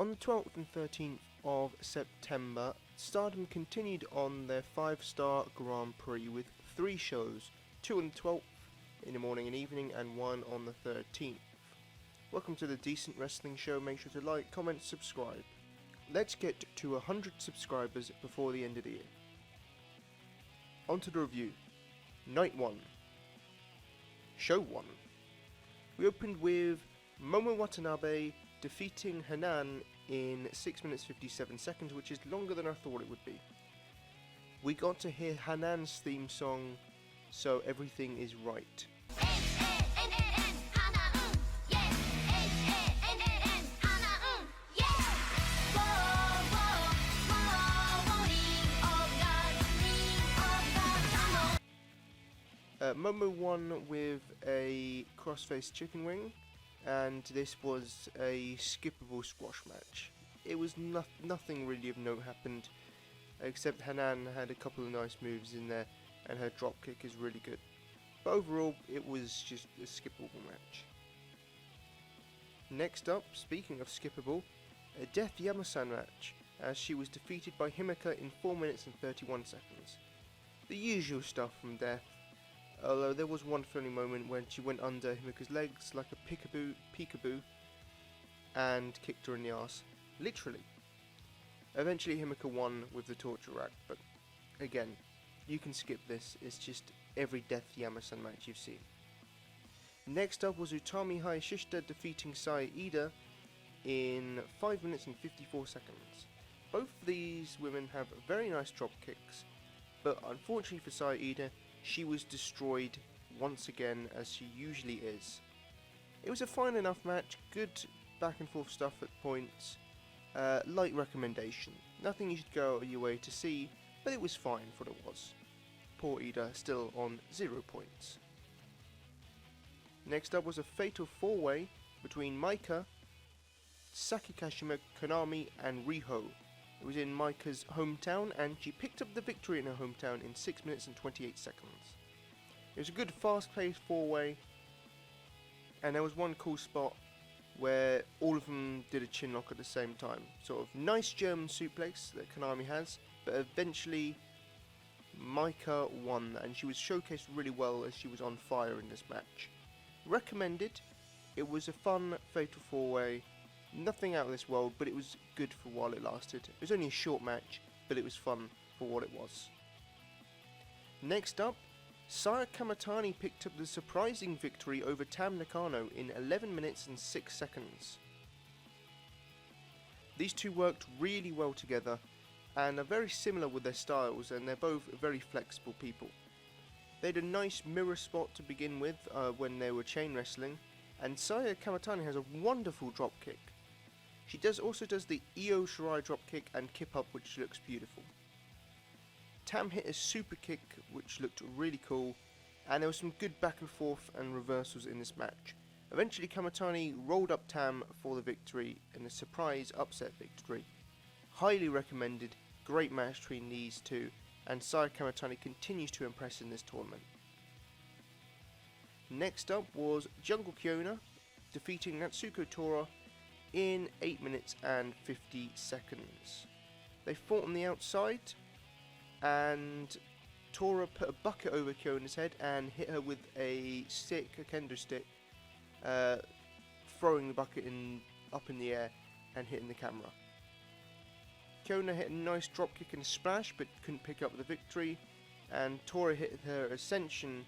On the 12th and 13th of September, Stardom continued on their 5-star Grand Prix with 3 shows, 2 on the 12th in the morning and evening and 1 on the 13th. Welcome to the Decent Wrestling Show. Make sure to like, comment, subscribe. Let's get to 100 subscribers before the end of the year. On to the review. Night 1. Show 1. We opened with Momo Watanabe defeating Hanan in 6 minutes 57 seconds, which is longer than I thought it would be. We got to hear Hanan's theme song, So Everything Is Right. Momo won with a crossface chicken wing, and this was a skippable squash match. It was nothing really of note happened, except Hanan had a couple of nice moves in there, and her dropkick is really good. But overall, it was just a skippable match. Next up, speaking of skippable, a Death Yamasan match, as she was defeated by Himeka in 4 minutes and 31 seconds. The usual stuff from Death, although there was one funny moment when she went under Himeka's legs like a peekaboo and kicked her in the arse, literally. Eventually Himeka won with the torture rack, but again, you can skip this, it's just every Death Yamasan match you've seen. Next up was Utami Hayashishita defeating Saya Iida in 5 minutes and 54 seconds. Both of these women have very nice drop kicks, but unfortunately for Saya Iida, she was destroyed once again, as she usually is. It was a fine enough match, good back and forth stuff at points, light recommendation. Nothing you should go out of your way to see, but it was fine for what it was. Poor Iida still on 0 points. Next up was a fatal 4-way between Maika, Saki Kashima, Konami and Riho. It was in Maika's hometown, and she picked up the victory in her hometown in 6 minutes and 28 seconds. It was a good fast-paced 4-way, and there was one cool spot where all of them did a chin lock at the same time. Sort of nice German suplex that Konami has, but eventually Maika won, and she was showcased really well as she was on fire in this match. Recommended. It was a fun fatal 4-way. Nothing out of this world, but it was good for while it lasted. It was only a short match, but it was fun for what it was. Next up, Saya Kamatani picked up the surprising victory over Tam Nakano in 11 minutes and 6 seconds. These two worked really well together and are very similar with their styles, and they're both very flexible people. They had a nice mirror spot to begin with when they were chain wrestling, and Saya Kamatani has a wonderful drop kick. She also does the Io Shirai dropkick and kip up, which looks beautiful. Tam hit a super kick, which looked really cool, and there was some good back and forth and reversals in this match. Eventually Kamatani rolled up Tam for the victory in a surprise upset victory. Highly recommended, great match between these two, and Saya Kamatani continues to impress in this tournament. Next up was Jungle Kyona defeating Natsuko Tora in 8 minutes and 50 seconds. They fought on the outside, and Tora put a bucket over Kyona's head and hit her with a kendo stick, throwing the bucket up in the air and hitting the camera. Kyona hit a nice dropkick and splash, but couldn't pick up the victory, and Tora hit her Ascension,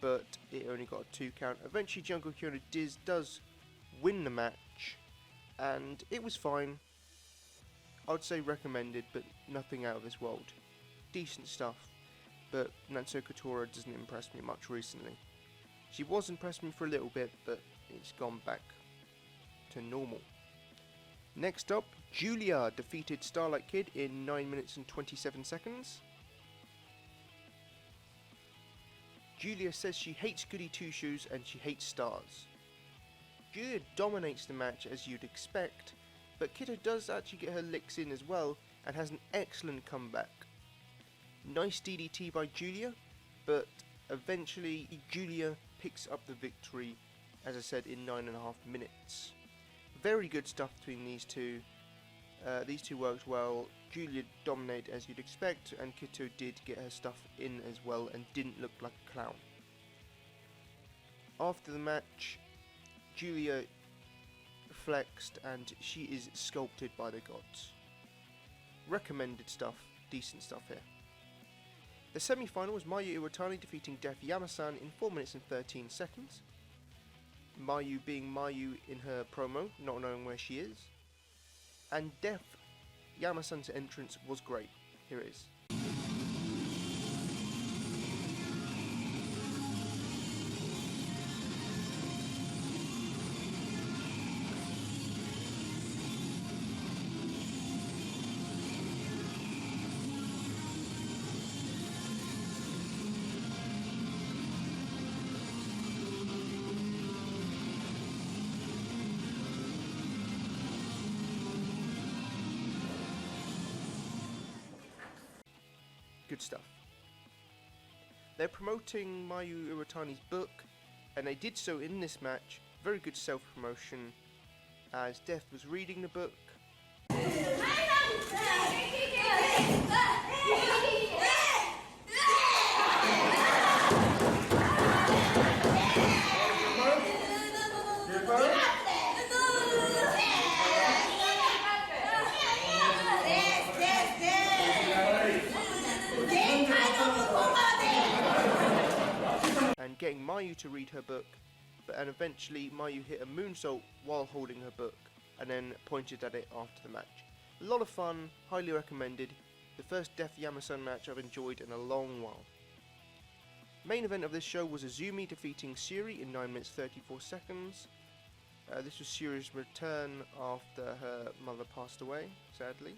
but it only got a 2 count. Eventually Jungle Kyona does win the match, and it was fine. I would say recommended, but nothing out of this world. Decent stuff, but Natsuko Tora doesn't impress me much recently. She was impressing me for a little bit, but it's gone back to normal. Next up, Julia defeated Starlight Kid in 9 minutes and 27 seconds. Julia says she hates goody two-shoes and she hates stars. Julia dominates the match as you'd expect, but Kiddo does actually get her licks in as well and has an excellent comeback. Nice DDT by Julia, but eventually Julia picks up the victory, as I said, in 9.5 minutes. Very good stuff between these two, These two worked well. Julia dominated as you'd expect, and Kito did get her stuff in as well and didn't look like a clown. After the match, Julia flexed and she is sculpted by the gods. Recommended stuff, decent stuff here. The semi-final was Mayu Iwatani defeating Def Yamasan in 4 minutes and 13 seconds. Mayu being Mayu in her promo, not knowing where she is. And Def Yamasan's entrance was great. Here it is. Good stuff. They're promoting Mayu Iwatani's book, and they did so in this match. Very good self-promotion, as Def was reading the book. And getting Mayu to read her book, and eventually Mayu hit a moonsault while holding her book, and then pointed at it after the match. A lot of fun, highly recommended. The first Def Yamasan match I've enjoyed in a long while. Main event of this show was Azumi defeating Syuri in 9 minutes 34 seconds. This was Syuri's return after her mother passed away, sadly.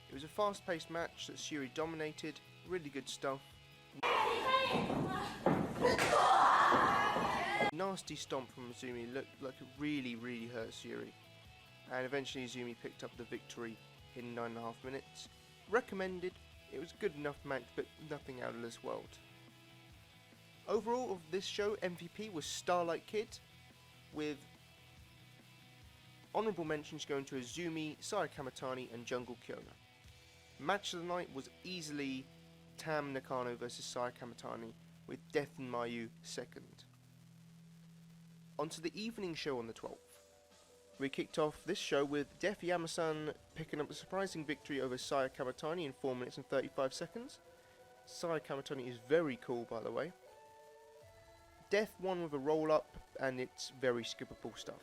It was a fast-paced match that Syuri dominated, really good stuff. Nasty stomp from Azumi, looked like it really hurt Syuri. And eventually Azumi picked up the victory in 9.5 minutes. Recommended, it was a good enough match, but nothing out of this world. Overall of this show, MVP was Starlight Kid, with honourable mentions going to Azumi, Saya Kamitani and Jungle Kyona. Match of the night was easily Tam Nakano versus Saya Kamitani, with Death and Mayu second. On to the evening show on the 12th. We kicked off this show with Def Yamasan picking up a surprising victory over Saya Kamitani in 4 minutes and 35 seconds. Saya Kamitani is very cool, by the way. Def won with a roll-up, and it's very skippable stuff.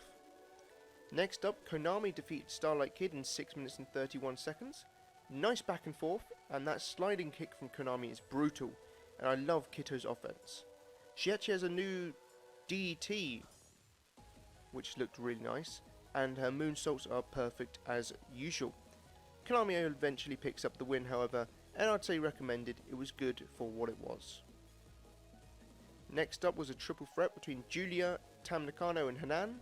Next up, Konami defeated Starlight Kid in 6 minutes and 31 seconds. Nice back and forth, and that sliding kick from Konami is brutal, and I love Kito's offense. She actually has a new DT, which looked really nice, and her moonsaults are perfect as usual. Konami eventually picks up the win, however, and I'd say recommended. It was good for what it was. Next up was a triple threat between Julia, Tam Nakano and Hanan.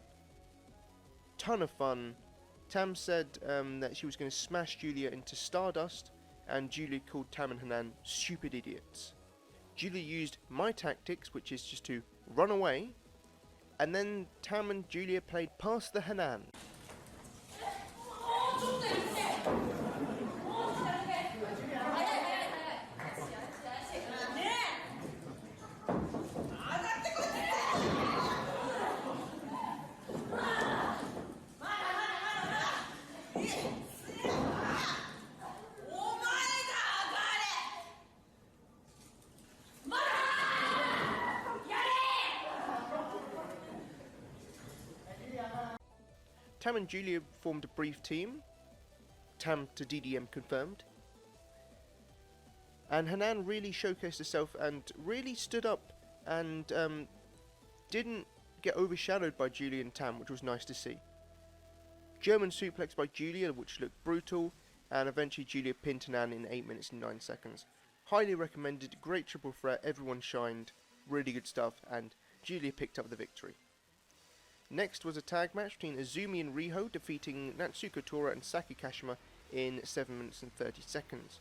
Ton of fun. Tam said that she was going to smash Julia into stardust, and Julia called Tam and Hanan stupid idiots. Julia used my tactics, which is just to run away, and then Tam and Julia played past the Hanan. Tam and Julia formed a brief team. Tam to DDM confirmed. And Hanan really showcased herself and really stood up and didn't get overshadowed by Julia and Tam, which was nice to see. German suplex by Julia, which looked brutal, and eventually Julia pinned Hanan in 8 minutes and 9 seconds. Highly recommended, great triple threat, everyone shined, really good stuff, and Julia picked up the victory. Next was a tag match between Azumi and Riho, defeating Natsuko Tora and Saki Kashima in 7 minutes and 30 seconds.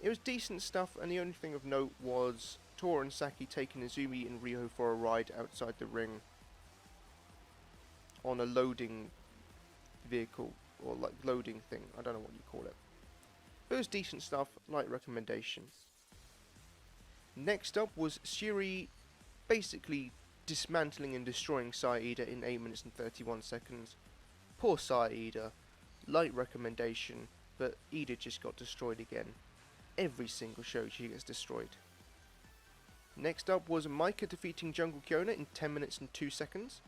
It was decent stuff, and the only thing of note was Tora and Saki taking Azumi and Riho for a ride outside the ring on a loading vehicle or like loading thing. I don't know what you call it. It was decent stuff, light recommendation. Next up was Shiri basically dismantling and destroying Saida in 8 minutes and 31 seconds. Poor Saida, light recommendation, but Ida just got destroyed again. Every single show she gets destroyed. Next up was Maika defeating Jungle Kyona in 10 minutes and 2 seconds.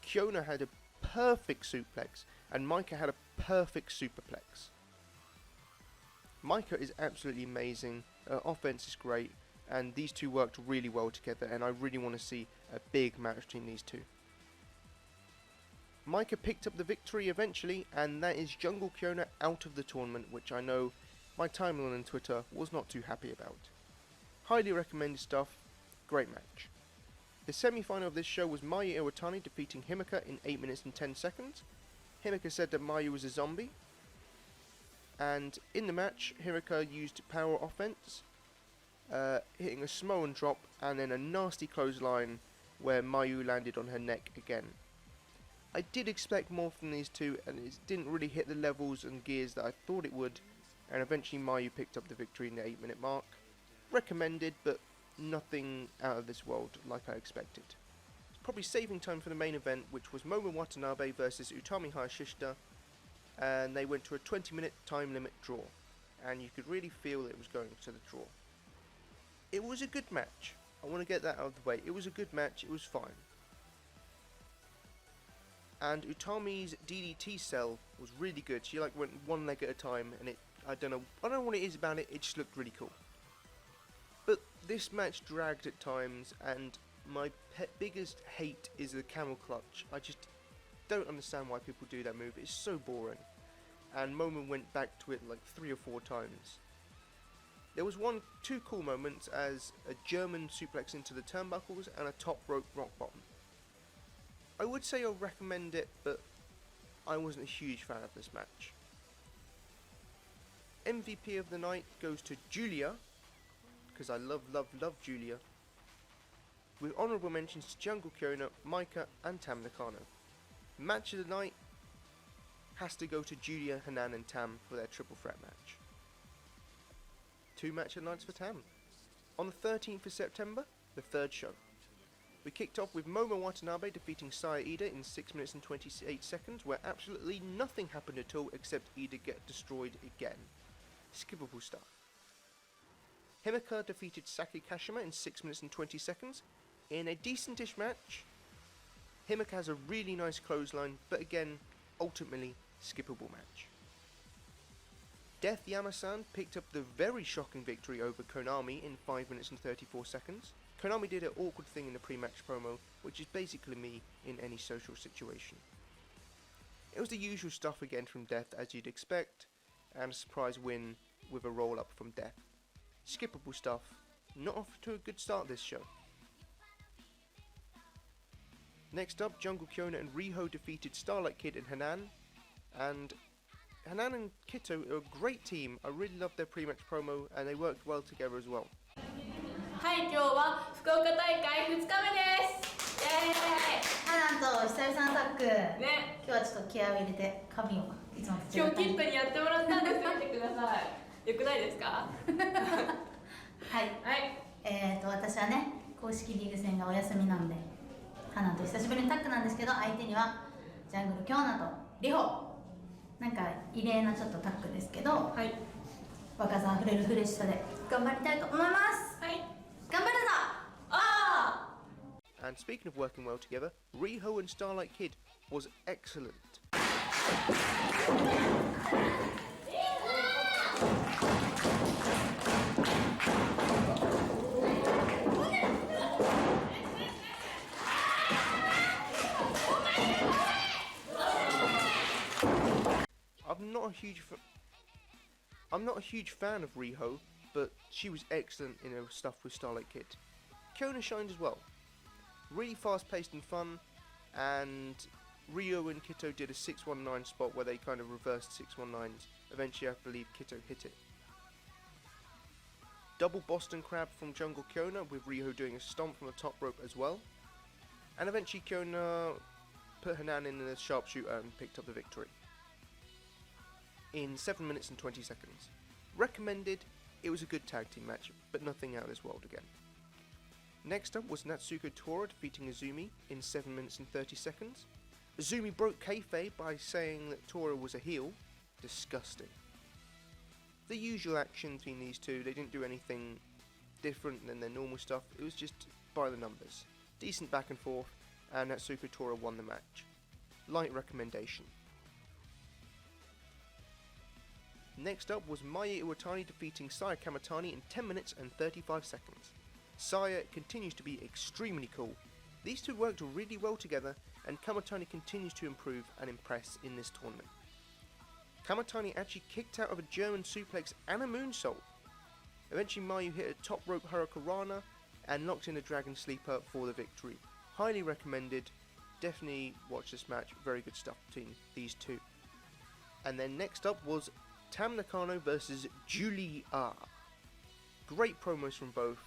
Kyona had a perfect suplex and Maika had a perfect superplex. Maika is absolutely amazing, her offense is great, and these two worked really well together, and I really want to see a big match between these two. Maika picked up the victory eventually, and that is Jungle Kyona out of the tournament, which I know my timeline on Twitter was not too happy about. Highly recommended stuff, great match. The semi-final of this show was Mayu Iwatani defeating Himeka in 8 minutes and 10 seconds. Himeka said that Mayu was a zombie, and in the match Himeka used power offense, hitting a Samoan drop and then a nasty clothesline where Mayu landed on her neck again. I did expect more from these two, and it didn't really hit the levels and gears that I thought it would, and eventually Mayu picked up the victory in the 8 minute mark. Recommended, but nothing out of this world like I expected. It's probably saving time for the main event, which was Momo Watanabe versus Utami Hayashishita, and they went to a 20-minute time limit draw, and you could really feel it was going to the draw. It was a good match. I want to get that out of the way. It was a good match. It was fine. And Utami's DDT cell was really good. She like went one leg at a time, and I don't know what it is about it. It just looked really cool. But this match dragged at times, and my biggest hate is the camel clutch. I just don't understand why people do that move. It's so boring. And Momo went back to it like 3 or 4 times. There was two cool moments, as a German suplex into the turnbuckles and a top rope rock bottom. I would say I'll recommend it, but I wasn't a huge fan of this match. MVP of the night goes to Julia, because I love Julia, with honourable mentions to Jungle Kyona, Maika and Tam Nakano. Match of the night has to go to Julia, Hanan and Tam for their triple threat match. 2 match of the nights for Tam. On the 13th of September, the third show. We kicked off with Momo Watanabe defeating Saya Iida in 6 minutes and 28 seconds, where absolutely nothing happened at all except Iida get destroyed again. Skippable stuff. Himeka defeated Saki Kashima in 6 minutes and 20 seconds. In a decentish match, Himeka has a really nice clothesline, but again, ultimately, skippable match. Death Yamasan picked up the very shocking victory over Konami in 5 minutes and 34 seconds. Konami did an awkward thing in the pre-match promo, which is basically me in any social situation. It was the usual stuff again from Death, as you'd expect, and a surprise win with a roll-up from Death. Skippable stuff, not off to a good start this show. Next up, Jungle Kyona and Riho defeated Starlight Kid and Hanan, and Hanan and Kito are a great team. I really loved their pre-match promo, and they worked well together as well. はい、今日は福岡大会2日目です。イエーイ。ハナンと久々のタッグ。ね。今日はちょっと気合を入れて髪をいつもと違う今日キットにやってもらったんです。見てください。よくないですか？はい。はい。私はね、公式リーグ戦がお休みなんで、ハナンと久しぶりにタッグなんですけど、相手にはジャングルキョーナとリホ。なんか異例なちょっとタッグですけど、はい。若さあふれるフレッシュさで頑張りたいと思います。はい。頑張るぞ。And speaking of working well together, Riho and Starlight Kid was excellent. I'm not a huge fan of Riho, but she was excellent in her stuff with Starlight Kid. Kyona shined as well. Really fast paced and fun, and Ryo and Kito did a 619 spot where they kind of reversed 619s. Eventually I believe Kito hit it. Double Boston Crab from Jungle Kyona, with Ryo doing a stomp from the top rope as well. And eventually Kyona put Hanan in the sharpshooter and picked up the victory. in 7 minutes and 20 seconds. Recommended, it was a good tag team match, but nothing out of this world again. Next up was Natsuko Tora defeating Azumi in 7 minutes and 30 seconds. Azumi broke kayfabe by saying that Tora was a heel. Disgusting. The usual action between these two, they didn't do anything different than their normal stuff, it was just by the numbers. Decent back and forth, and Natsuko Tora won the match. Light recommendation. Next up was Maya Iwatani defeating Saya Kamitani in 10 minutes and 35 seconds. Saya continues to be extremely cool. These two worked really well together, and Kamitani continues to improve and impress in this tournament. Kamitani actually kicked out of a German suplex and a moonsault. Eventually Mayu hit a top rope hurricanrana and locked in a dragon sleeper for the victory. Highly recommended, definitely watch this match, very good stuff between these two. And then next up was Tam Nakano versus Julie R. Great promos from both,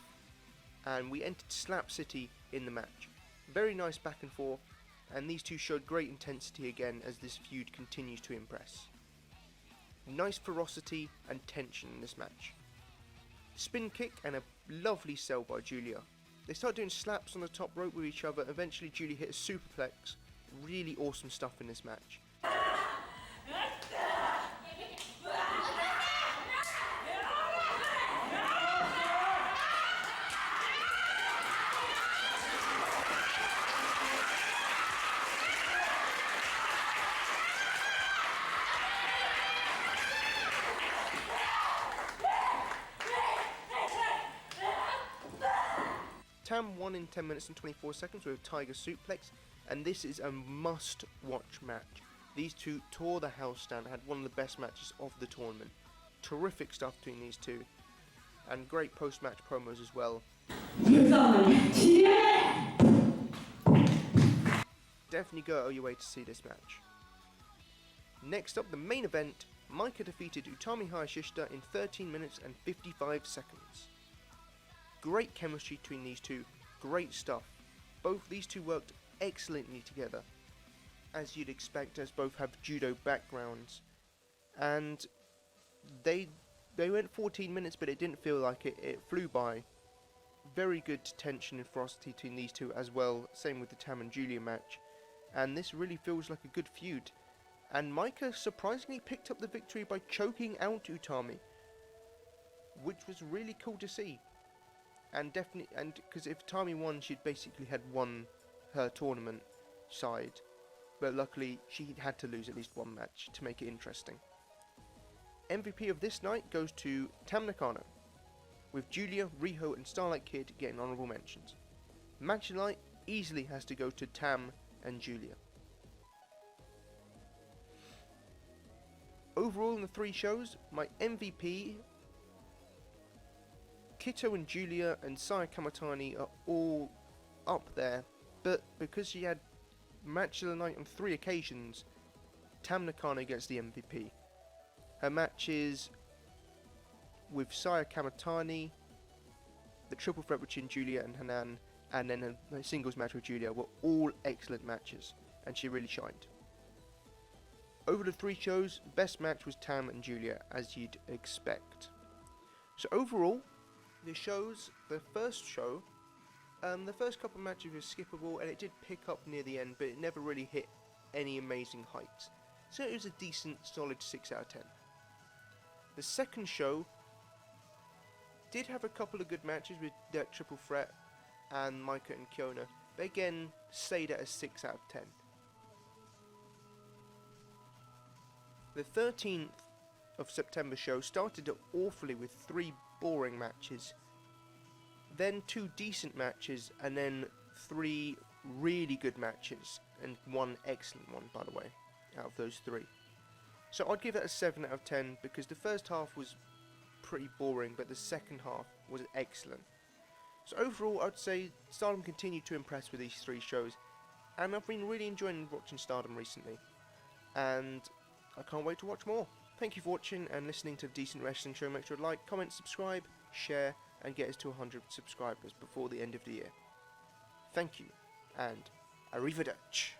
and we entered Slap City in the match. Very nice back and forth, and these two showed great intensity again as this feud continues to impress. Nice ferocity and tension in this match. Spin kick and a lovely sell by Julia. They start doing slaps on the top rope with each other. Eventually Julia hit a superplex. Really awesome stuff in this match. Tam won in 10 minutes and 24 seconds with a Tiger Suplex, and this is a must-watch match. These two tore the house down, had one of the best matches of the tournament. Terrific stuff between these two, and great post-match promos as well. Definitely go out of your way to see this match. Next up, the main event, Maika defeated Utami Hayashishita in 13 minutes and 55 seconds. Great chemistry between these two, great stuff. Both these two worked excellently together, as you'd expect, as both have judo backgrounds. And they went 14 minutes, but it didn't feel like it. It flew by. Very good tension and ferocity between these two as well. Same with the Tam and Julia match. And this really feels like a good feud. And Maika surprisingly picked up the victory by choking out Utami, which was really cool to see. And definitely, and because if Utami won, she'd basically had won her tournament side. But luckily, she had to lose at least one match to make it interesting. MVP of this night goes to Tam Nakano, with Julia, Riho and Starlight Kid getting honourable mentions. Match of the night easily has to go to Tam and Julia. Overall in the three shows, my MVP, Kito and Julia and Saya Kamitani are all up there, but because she had match of the night on 3 occasions, Tam Nakano gets the MVP. Her matches with Saya Kamitani, the triple threat between Julia and Hanan, and then her singles match with Julia were all excellent matches, and she really shined. Over the 3 shows, best match was Tam and Julia, as you'd expect. So overall, the shows, the first show, the first couple of matches were skippable, and it did pick up near the end, but it never really hit any amazing heights. So it was a decent, solid 6 out of 10. The second show did have a couple of good matches with that triple threat and Maika and Kiona, but again, stayed at a 6 out of 10. The 13th of September show started awfully with 3 boring matches, then 2 decent matches, and then 3 really good matches, and 1 excellent one, by the way, out of those 3. So I'd give it a 7 out of 10, because the first half was pretty boring, but the second half was excellent. So overall, I'd say Stardom continued to impress with these 3 shows, and I've been really enjoying watching Stardom recently, and I can't wait to watch more. Thank you for watching and listening to the Decent Wrestling Show. Make sure to like, comment, subscribe, share, and get us to 100 subscribers before the end of the year. Thank you, and arrivederci.